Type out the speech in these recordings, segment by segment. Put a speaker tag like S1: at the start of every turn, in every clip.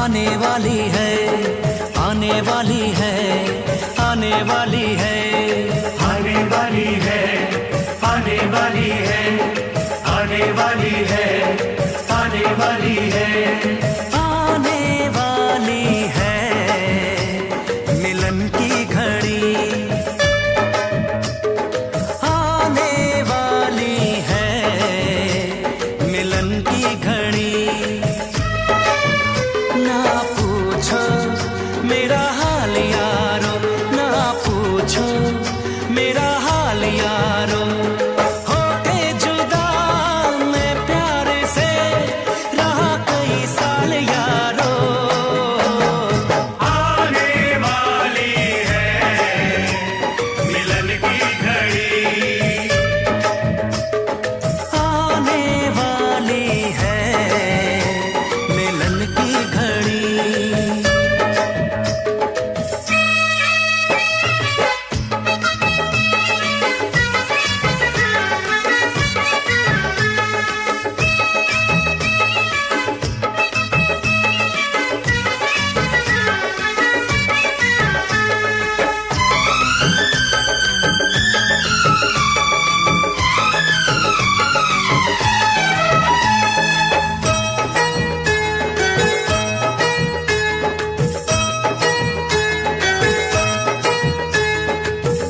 S1: आने वाली है, आने वाली है, आने वाली है,
S2: आने वाली है, आने वाली है, आने वाली है, आने वाली है,
S1: आने वाली है मिलन की घड़ी, आने वाली है मिलन की घड़ी। ना पूछो मेरा हाल यारो, ना पूछो मेरा हाल यारो, होके जुदा मैं प्यार से रहा कई साल यारो।
S2: आने वाली है मिलन की घड़ी,
S1: आने वाली है मिलन की घड़ी।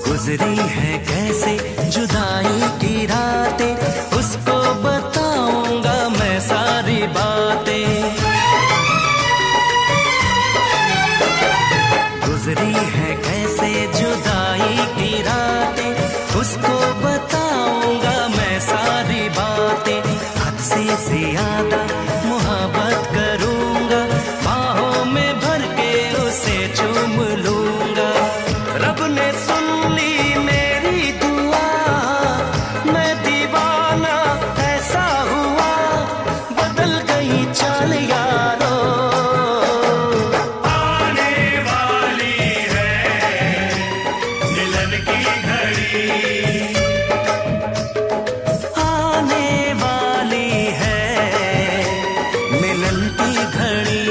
S1: गुजरी है कैसे जुदाई की रातें, उसको बताऊंगा मैं सारी बातें। गुजरी है कैसे जुदाई की रातें, उसको बताऊंगा मैं सारी बातें। हद से ज्यादा मोहब्बत करूंगा, बाहों में भर के उसे चूम लूंगा। रब ने सुन ली मेरी दुआ, मैं दीवाना ऐसा हुआ, बदल गई चाल यारो।
S2: आने वाली है मिलन की घड़ी,
S1: आने वाली है मिलन की घड़ी।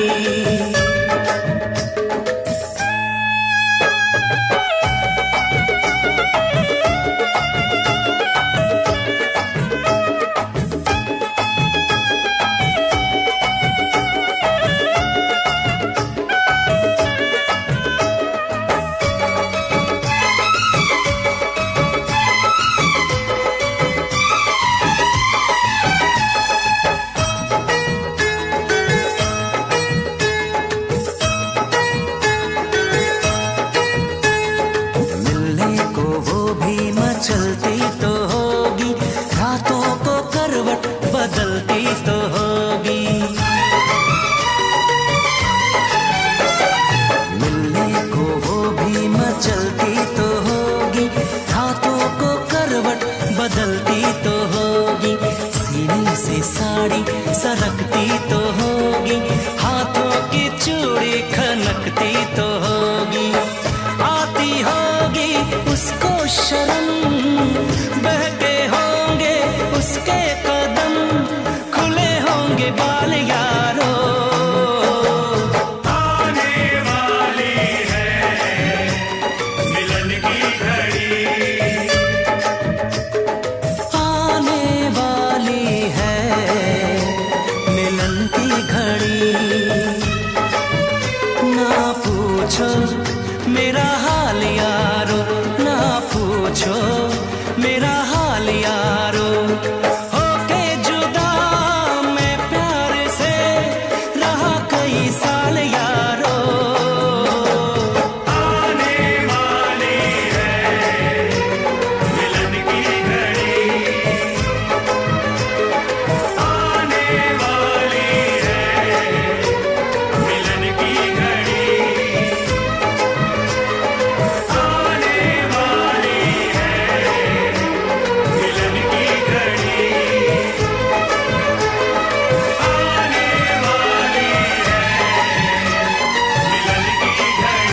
S1: चलती तो होगी, रातों को करवट बदलती तो होगी। मिलने को वो भी मचलती तो होगी, रातों को करवट बदलती तो होगी। सीने से साड़ी सरकती तो होगी, हाथों की चूड़ी खनकती तो होगी। आती होगी उसको शर्म, बहके होंगे उसके कदम, खुले होंगे बाल यारो।
S2: आने वाली है मिलन की घड़ी,
S1: आने वाली है मिलन की घड़ी। ना पूछो मेरा हाल यारो, ना पूछो मेरा हाल यारो, होके जुदा मैं प्यार से रहा कई साल यारो।